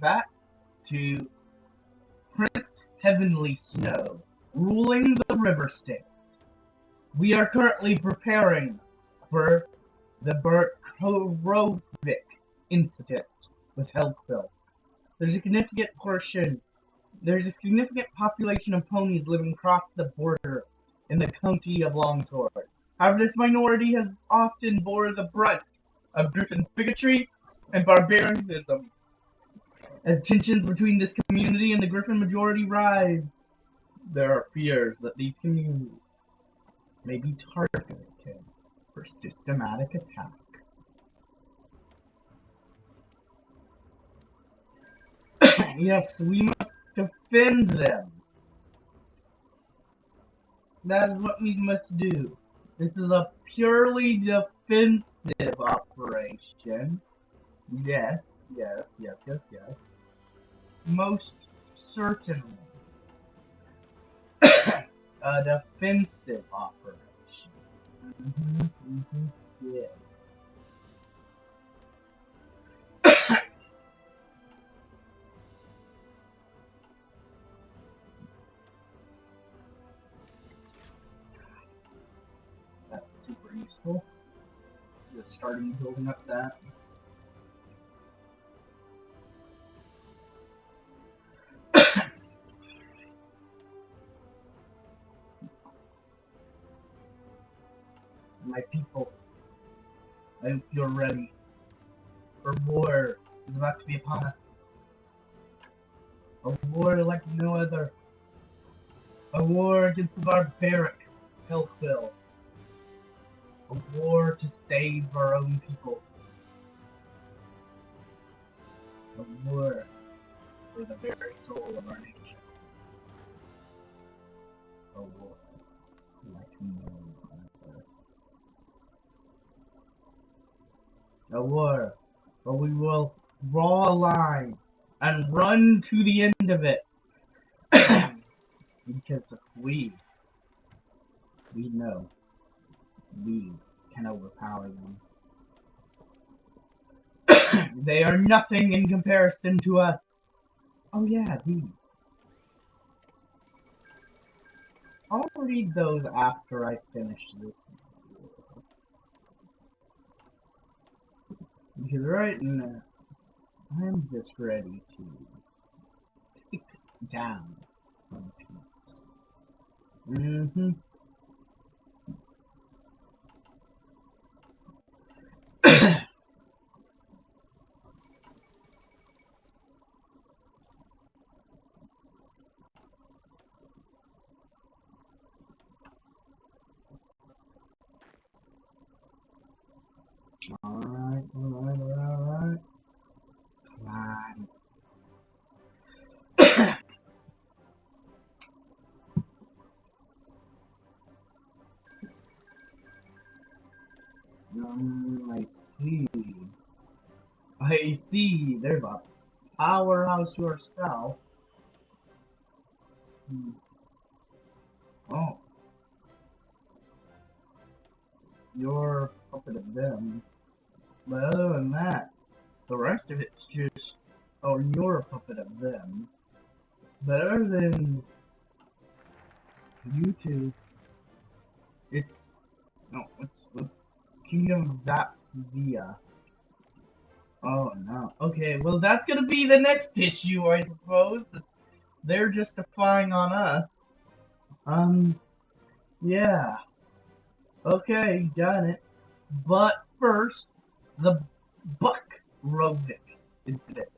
back to Prince Heavenly Snow, ruling the River State. We are currently preparing for the Berkrovik incident with Helgville. There's a significant population of ponies living across the border in the county of Longsword. However, this minority has often bore the brunt of Griffin bigotry and barbarianism. As tensions between this community and the Griffin majority rise, there are fears that these communities may be targeted for systematic attack. Yes, we must defend them. That is what we must do. This is a purely defensive operation. Yes. Most certainly. A defensive operation. Yes. That's super useful. Just starting building up that. My people, I hope you're ready. For war is about to be upon us. A war like no other. A war against the barbaric Helgville. A war to save our own people. A war for the very soul of our nation. A war like no other. A war where we will draw a line and run to the end of it. Because if we know we can overpower them. They are nothing in comparison to us. Oh yeah, these. I'll read those after I finish this. Because right now, I'm just ready to take down some peeps. Alright. Climb. I see. There's a powerhouse yourself. Oh. You're a puppet of them. But other than that, the rest of it's just, oh, you're a puppet of them. But other than you two, it's Kingdom of Zapzia. Oh no. Okay, well that's gonna be the next issue, I suppose. They're just defying on us. Yeah. Okay, got it. But first, the Berkrovik incident.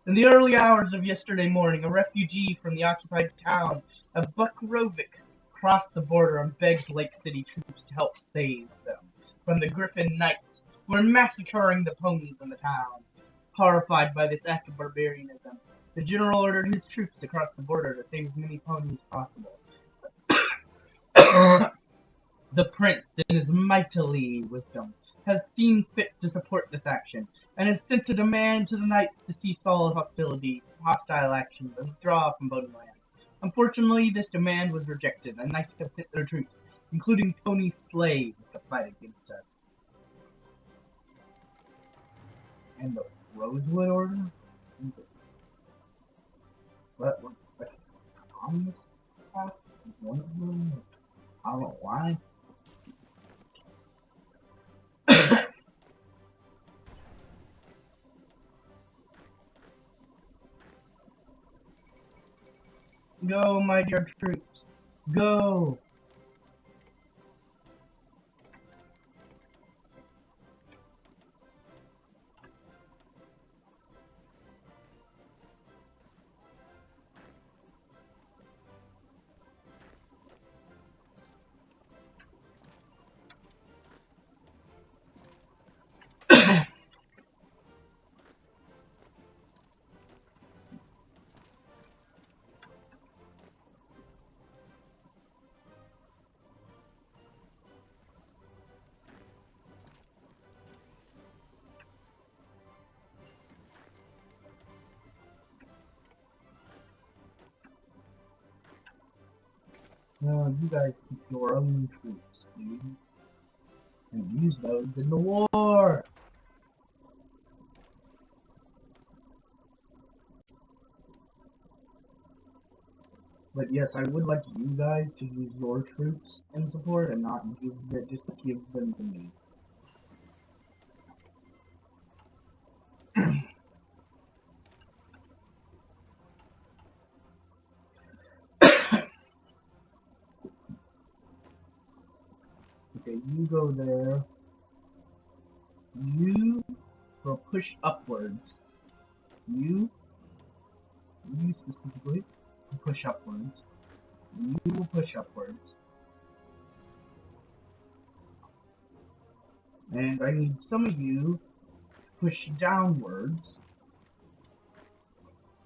In the early hours of yesterday morning, a refugee from the occupied town of Berkrovik crossed the border and begged Lake City troops to help save them from the Griffin Knights, who were massacring the ponies in the town. Horrified by this act of barbarianism, the general ordered his troops to cross the border to save as many ponies as possible. The prince, in his mighty wisdom, has seen fit to support this action, and has sent a demand to the knights to cease all hostile actions, and withdraw from Bonenland. Unfortunately, this demand was rejected, and knights have sent their troops, including pony slaves, to fight against us. And the Rosewood Order? But on this path, one of them, I don't know why. Go, my dear troops. Go! No, you guys keep your own troops, please. And use those in the war! But yes, I would like you guys to use your troops in support and not just give them to me. Okay, you go there. You will push upwards. You specifically, will push upwards. You will push upwards. And I need some of you to push downwards.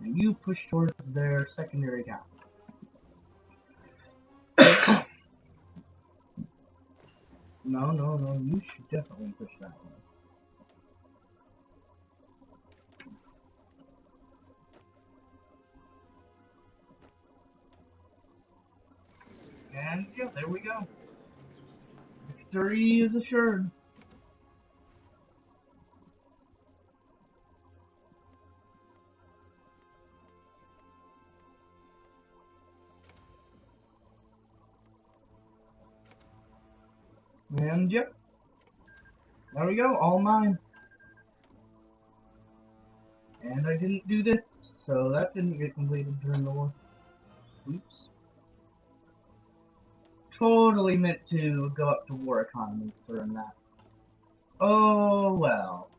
And you push towards their secondary town. No, you should definitely push that way. And yeah, there we go. Victory is assured. And yep, there we go, all mine. And I didn't do this, so that didn't get completed during the war. Oops. Totally meant to go up to war economy during that. Oh well.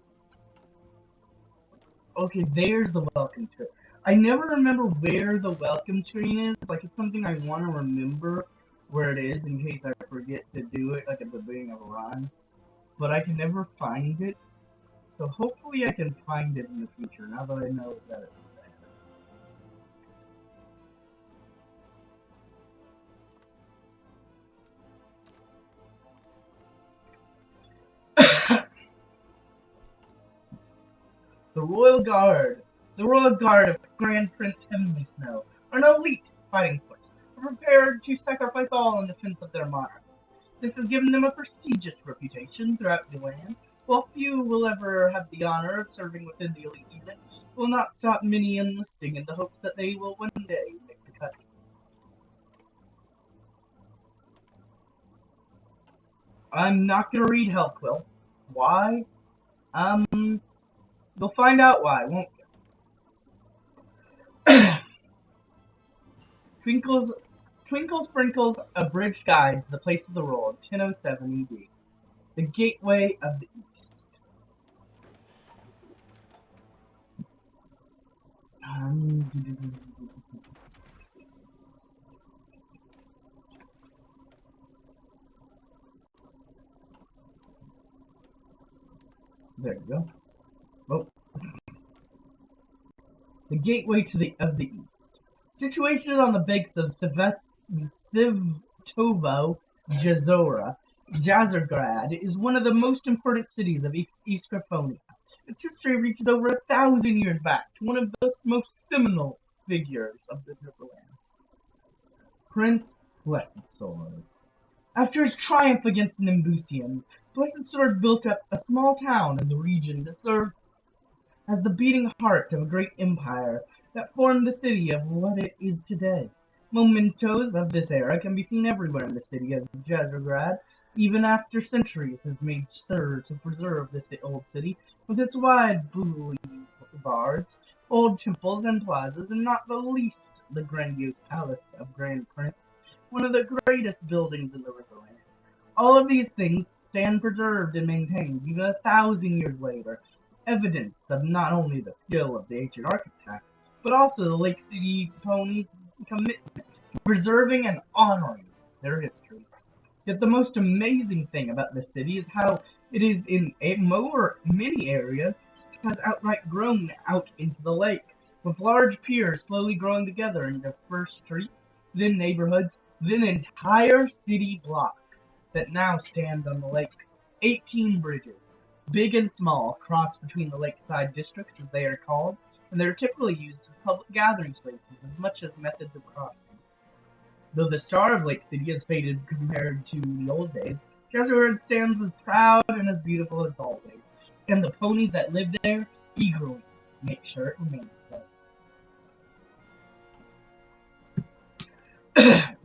Okay, there's the welcome screen. I never remember where the welcome screen is. Like, it's something I want to remember where it is in case I forget to do it, like at the beginning of a run. But I can never find it. So hopefully I can find it in the future, now that I know that it's there. The Royal Guard. The Royal Guard of Grand Prince Heavenly Snow are an elite fighting force, prepared to sacrifice all in defense of their monarch. This has given them a prestigious reputation throughout the land. While few will ever have the honor of serving within the elite unit, will not stop many enlisting in the hopes that they will one day make the cut. I'm not gonna read Hellquill. Why? You'll find out why, won't you? Twinkle Sprinkles Abridged Guide to the Place of the World, 1007 ED. The Gateway of the East. There you go. Oh. The Gateway of the East. Situated on the banks of Sivtovo Jazorgrad is one of the most important cities of East Graphonia. Its history reaches over 1,000 years back to one of the most seminal figures of the Riverland, Prince Blessed Sword. After his triumph against the Nimbusians, Blessed Sword built up a small town in the region to serve as the beating heart of a great empire that formed the city of what it is today. Mementos of this era can be seen everywhere in the city of Jezregrad, even after centuries has made sure to preserve this old city with its wide boulevards, old temples and plazas, and not the least the grandiose palace of Grand Prince, one of the greatest buildings in the Riverland. All of these things stand preserved and maintained even 1,000 years later, evidence of not only the skill of the ancient architects, but also the Lake City ponies' commitment to preserving and honoring their history. Yet the most amazing thing about this city is how it is in many areas has outright grown out into the lake, with large piers slowly growing together into first streets, then neighborhoods, then entire city blocks that now stand on the lake. 18 bridges, big and small, cross between the lakeside districts as they are called, and they are typically used as public gathering spaces as much as methods of crossing. Though the star of Lake City has faded compared to the old days, Jesuit stands as proud and as beautiful as always, and the ponies that live there eagerly make sure it remains so.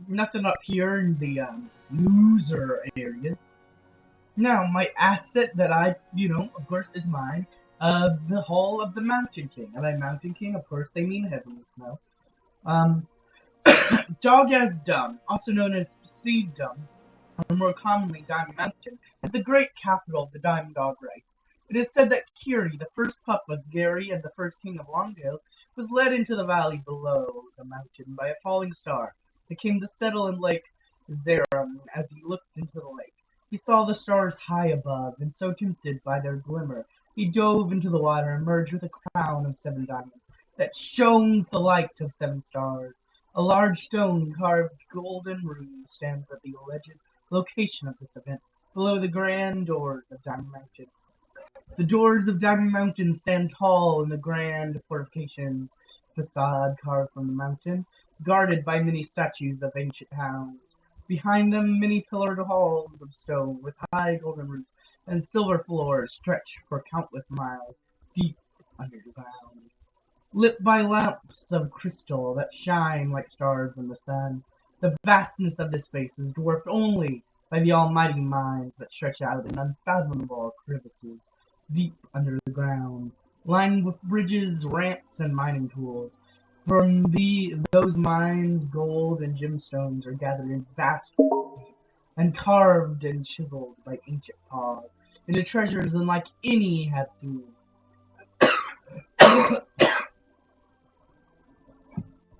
Nothing up here in the loser areas. Now, my asset that of course, is mine, the Hall of the Mountain King. And by Mountain King, of course, they mean heavenly snow. Um, Dog as Dumb, also known as Seed Dumb, or more commonly Diamond Mountain, is the great capital of the Diamond Dog race. It is said that Kiri, the first pup of Gary and the first king of Longtails, was led into the valley below the mountain by a falling star that came to settle in Lake Zerum. As he looked into the lake, he saw the stars high above, and so tempted by their glimmer, he dove into the water and emerged with a crown of 7 diamonds that shone with the light of 7 stars. A large stone carved golden rune stands at the alleged location of this event, below the grand doors of Diamond Mountain. The doors of Diamond Mountain stand tall in the grand fortifications facade carved from the mountain, guarded by many statues of ancient hounds. Behind them, many pillared halls of stone with high golden roofs and silver floors stretch for countless miles deep underground, lit by lamps of crystal that shine like stars in the sun. The vastness of this space is dwarfed only by the almighty mines that stretch out in unfathomable crevices deep under the ground, lined with bridges, ramps, and mining tools. From those mines, gold and gemstones are gathered in vast quantities and carved and chiseled by ancient paws into treasures unlike any have seen.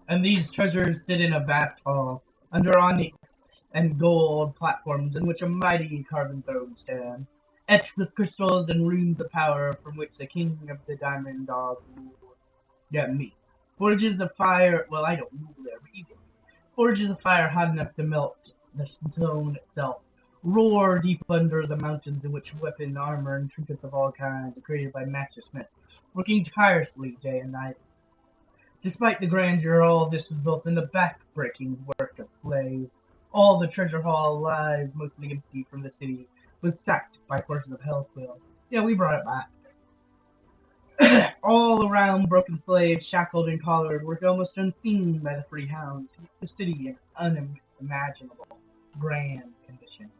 And these treasures sit in a vast hall, under onyx and gold platforms in which a mighty carven throne stands, etched with crystals and runes of power from which the king of the Diamond Dog ruled. Yet me. Forges of fire, well, I don't rule there, but you get me. Forges of fire hot enough to melt the stone itself, roar deep under the mountains in which weapon, armor, and trinkets of all kinds are created by master smiths, working tirelessly day and night. Despite the grandeur, all this was built in the back-breaking work of slaves. All the treasure hall lies mostly empty from the city, was sacked by forces of Hellquill. Yeah, we brought it back. All around, broken slaves, shackled and collared, work almost unseen by the free hounds, the city in its unimaginable, grand condition.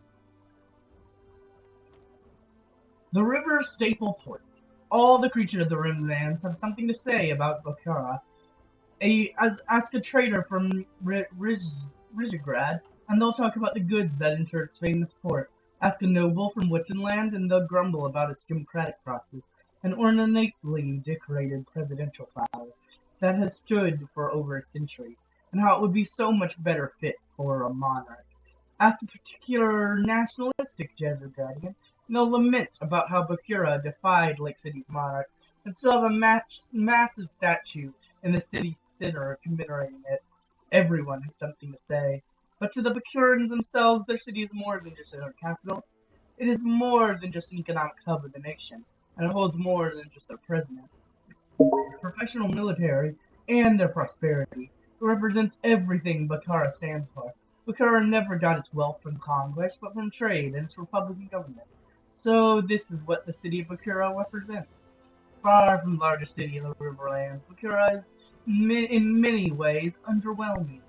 The river staple port. All the creatures of the Rimlands have something to say about Bakura. Ask a trader from Rizigrad, and they'll talk about the goods that enter its famous port. Ask a noble from Wittenland, and they'll grumble about its democratic process and ornately decorated presidential palace that has stood for over a century, and how it would be so much better fit for a monarch. Ask a particular nationalistic Jezregradian, and they'll lament about how Bakura defied Lake City's monarchs and still have a massive statue in the city center commemorating it. Everyone has something to say. But to the Bakurans themselves, their city is more than just their capital. It is more than just an economic hub of the nation, and it holds more than just their president. Their professional military, and their prosperity. It represents everything Bakura stands for. Bakura never got its wealth from conquest, but from trade and its republican government. So this is what the city of Bakura represents. Far from the largest city in the Riverlands, Bakura is in many ways underwhelming,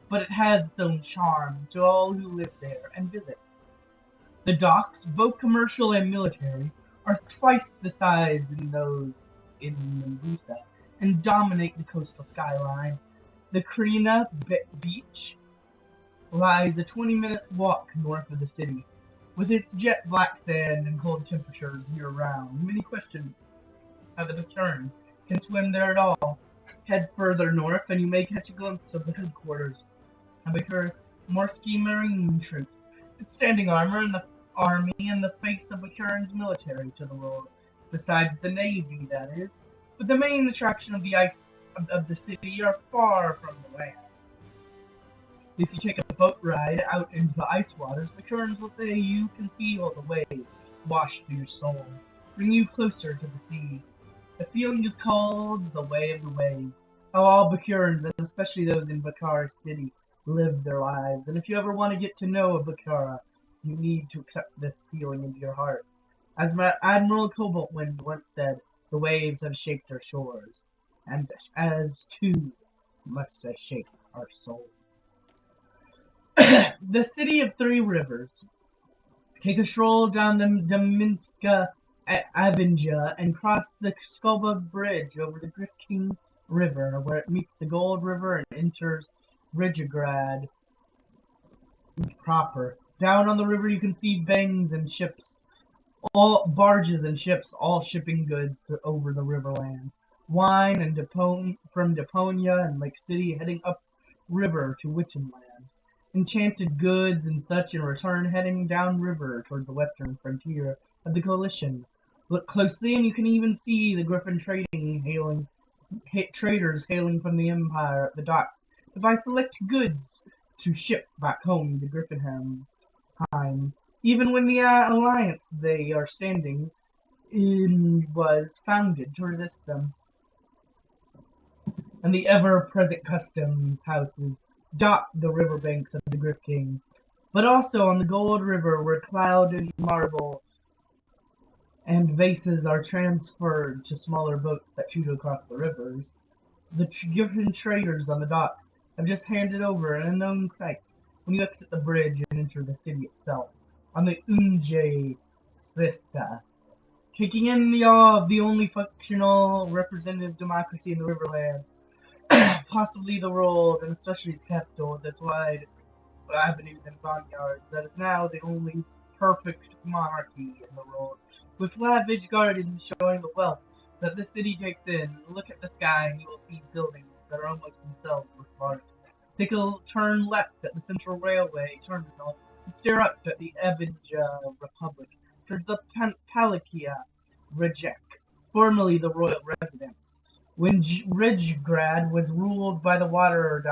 but it has its own charm to all who live there and visit. The docks, both commercial and military, are twice the size in those in Medusa and dominate the coastal skyline. The Krina Beach lies a 20-minute walk north of the city. With its jet black sand and cold temperatures year-round, many question how the Baturans can swim there at all. Head further north and you may catch a glimpse of the headquarters of Bakura's Morsky Marine troops, its standing armor and the army and the face of Bakuran's military to the world, besides the navy, that is. But the main attraction of the ice of the city are far from the land. If you take a boat ride out into the ice waters, the currents will say you can feel the waves wash through your soul, bring you closer to the sea. The feeling is called the way of the waves. How all Bakurans, and especially those in Bakara City, live their lives. And if you ever want to get to know a Bakara, you need to accept this feeling into your heart. As Admiral Cobaltwind once said, the waves have shaped our shores, and as too must they shape our souls. The city of three rivers. Take a stroll down the Dominska Avenja and cross the Skolba Bridge over the Grifking River, where it meets the Gold River and enters Rijegrad proper. Down on the river you can see bangs and ships, all barges and ships, all shipping goods over the riverlands. Wine and from Deponia and Lake City heading up river to Witchenland. Enchanted goods and such in return heading down river toward the western frontier of the coalition. Look closely and you can even see the Griffin traders hailing from the Empire at the docks to buy select goods to ship back home to Griffinheim. Even when the alliance they are standing in was founded to resist them. And the ever-present customs houses dot the riverbanks of the Grifking, but also on the Gold River where clouded marble and vases are transferred to smaller boats that shoot across the rivers. The Griffin traders on the docks have just handed over an unknown crate when you exit the bridge and enter the city itself, on the Unje Sista, taking in the awe of the only functional representative democracy in the Riverland, possibly the world, and especially its capital, with its wide avenues and vineyards, that is now the only perfect monarchy in the world, with lavish gardens showing the wealth that the city takes in. Look at the sky and you will see buildings that are almost themselves worth art. Take a turn left at the Central Railway terminal and stare up at the Evanja Republic towards the Palakia Rejek, formerly the royal residence. When Rijgrad was ruled by the Water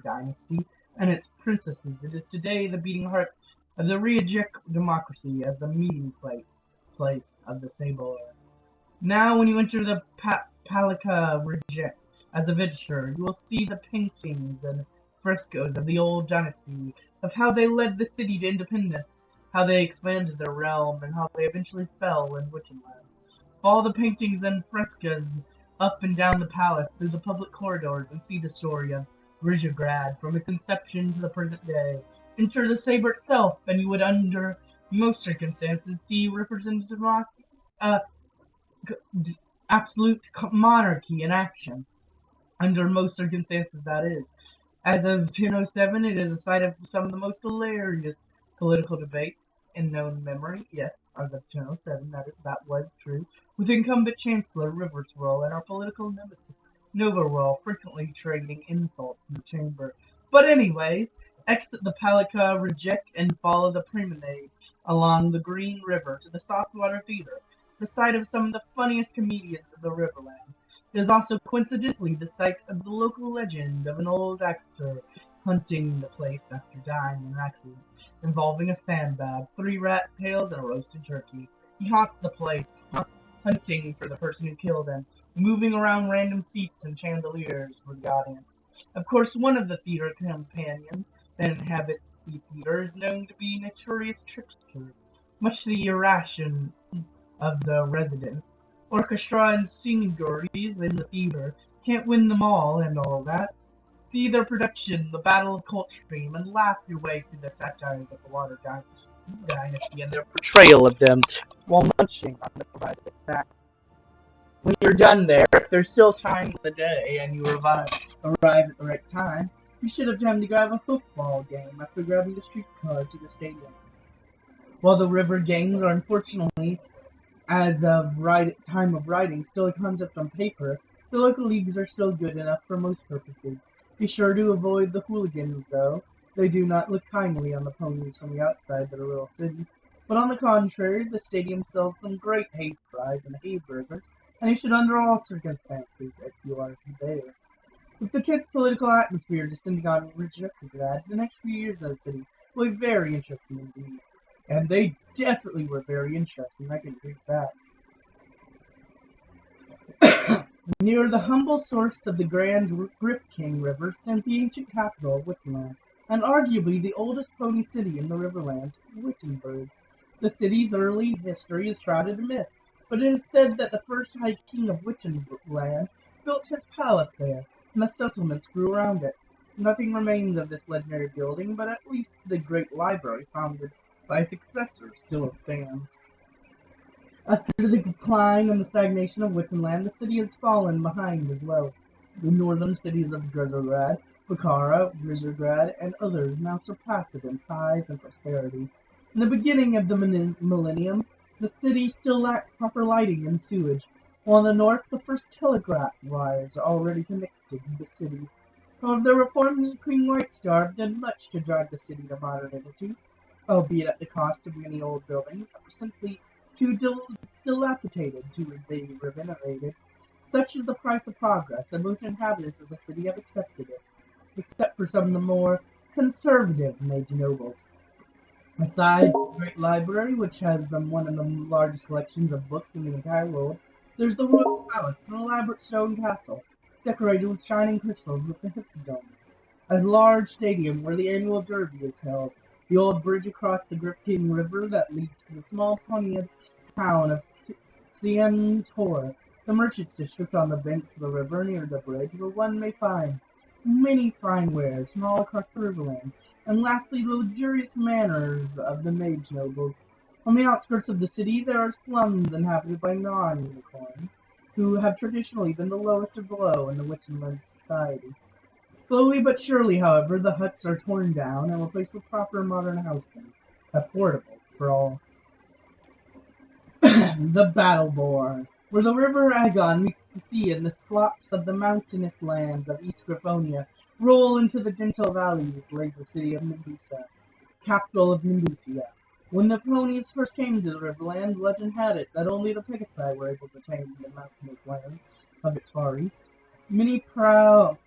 dynasty and its princesses, it is today the beating heart of the Rijek democracy as the meeting place of the Sabor. Now, when you enter the Palika Rijek as a visitor, you will see the paintings and frescoes of the old dynasty, of how they led the city to independence, how they expanded their realm, and how they eventually fell in Witchenland. All the paintings and frescoes up and down the palace through the public corridors and see the story of Rizhegrad from its inception to the present day. Enter the saber itself, and you would, under most circumstances, see representative absolute monarchy in action. Under most circumstances, that is. As of 1007, it is a site of some of the most hilarious political debates in known memory. Yes, as of 1007, that was true. With incumbent Chancellor Riverswell and our political nemesis Novarwell frequently trading insults in the chamber. But anyways, exit the Palika Rejek and follow the promenade along the Green River to the Saltwater Theater, the site of some of the funniest comedians of the Riverlands. It is also coincidentally the site of the local legend of an old actor hunting the place after dying in an accident involving a sandbag, 3 rat tails, and a roasted turkey. He haunts the place, hunting for the person who killed him, moving around random seats and chandeliers for the audience. Of course, one of the theater companions that inhabits the theater is known to be notorious tricksters, much to the irration of the residents. orchestra and seniorities in the theater. Can't win them all and all that. See their production, The Battle of Coldstream, and laugh your way through the satires of the Water Dynasty and their portrayal of them while munching on the private snacks. When you're done there, if there's still time in the day and you arrive at the right time, you should have time to grab a football game after grabbing the streetcar to the stadium. While the river gangs are unfortunately, as of time of writing, still a concept on paper, the local leagues are still good enough for most purposes. Be sure to avoid the hooligans, though. They do not look kindly on the ponies from the outside of the little city. But on the contrary, the stadium sells some great hay fries and hay burgers, and you should under all circumstances, if you are there. With the tense political atmosphere descending on Rijekgrad, the next few years of the city will be very interesting indeed. And they definitely were very interesting, I can agree with that. Near the humble source of the Grand Grifking River stands the ancient capital of Wittenland, and arguably the oldest pony city in the Riverland, Wittenberg. The city's early history is shrouded in myth, but it is said that the first High King of Wittenland built his palace there, and the settlements grew around it. Nothing remains of this legendary building, but at least the great library founded by its successor still stands. After the decline and the stagnation of Wittenland, the city has fallen behind as well. The northern cities of Grezograd, Bukhara, Rizergrad, and others now surpass it in size and prosperity. In the beginning of the millennium, the city still lacked proper lighting and sewage, while in the north the first telegraph wires already connected the cities. However, the reforms of Queen Whitestar did much to drive the city to modernity, albeit at the cost of many old buildings that were simply too dilapidated to be renovated. Such is the price of progress, and most inhabitants of the city have accepted it, except for some of the more conservative made nobles. Aside from the Great Library, which has one of the largest collections of books in the entire world, there's the Royal Palace, an elaborate stone castle, decorated with shining crystals with the Hippodrome, a large stadium where the annual Derby is held, the old bridge across the Grifking River that leads to the small Ponian town of Cientor, the merchants' district on the banks of the river near the bridge, where one may find many fine wares from all across the riverland, and lastly the luxurious manners of the mage nobles. On the outskirts of the city there are slums inhabited by non-unicorns, who have traditionally been the lowest of the low in the Wittenland society. Slowly but surely, however, the huts are torn down and replaced with proper modern housing, affordable for all. The Battleborn, where the river Agon meets the sea and the slopes of the mountainous lands of East Griffonia roll into the gentle valleys, lays the city of Nimbusa, capital of Nimbusia. When the ponies first came to the riverland, legend had it that only the Pegasi were able to tame the mountainous lands of its far east. Many proud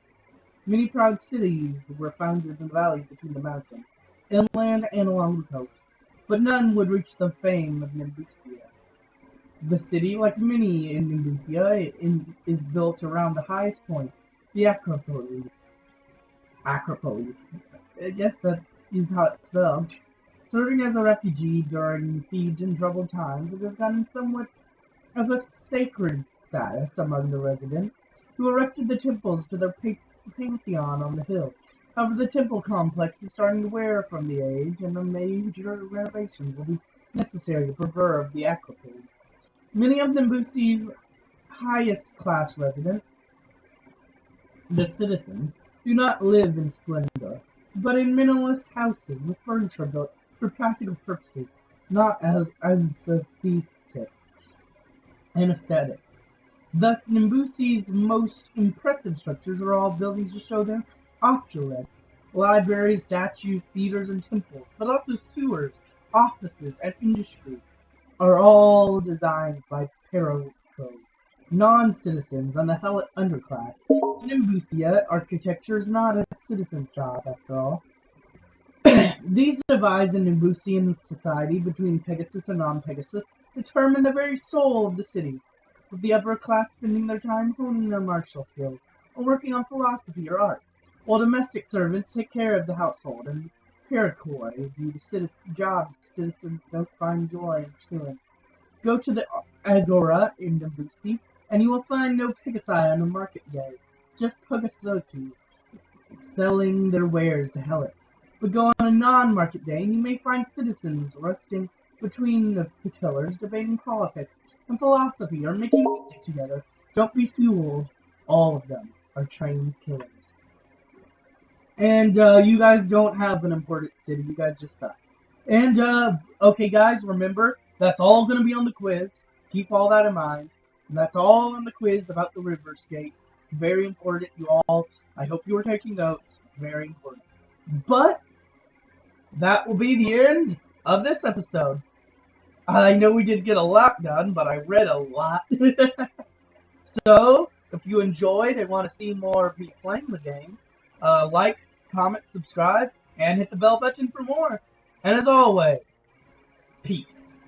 cities were founded in the valleys between the mountains, inland and along the coast, but none would reach the fame of Nimbusia. The city, like many in Nimbusia, is built around the highest point, the Acropolis. Acropolis. I guess that is how it's spelled. Serving as a refugee during siege and troubled times, it has gotten somewhat of a sacred status among the residents, who erected the temples to their pantheon on the hill. However, the temple complex is starting to wear from the age, and a major renovations will be necessary to preserve the Acropolis. Many of Nimbusi's highest class residents, the citizens, do not live in splendor, but in minimalist houses with furniture built for practical purposes, not as aesthetic and aesthetics. Thus, Nimbusi's most impressive structures are all buildings to show their opulence, libraries, statues, theaters, and temples, but also sewers, offices, and industry are all designed by Perocco, non-citizens and the Helot underclass. Nimbusia architecture is not a citizen's job, after all. These divides in Nimbusian society between Pegasus and non-Pegasus determine the very soul of the city, with the upper class spending their time honing their martial skills or working on philosophy or art, while domestic servants take care of the household and Pericoi do the jobs citizens don't find joy in pursuing. Go to the agora in Debussy, and you will find no Pegasi on the market day, just Pugasotu selling their wares to helots. But go on a non-market day, and you may find citizens resting between the pillars, debating politics and philosophy, or making music together. Don't be fooled. All of them are trained killers. And you guys don't have an important city. You guys just die. And okay, guys, remember that's all going to be on the quiz. Keep all that in mind. And that's all on the quiz about the river skate. Very important, you all. I hope you were taking notes. Very important. But that will be the end of this episode. I know we did get a lot done, but I read a lot. So, if you enjoyed and want to see more of me playing the game, like, comment, subscribe, and hit the bell button for more. And as always, peace.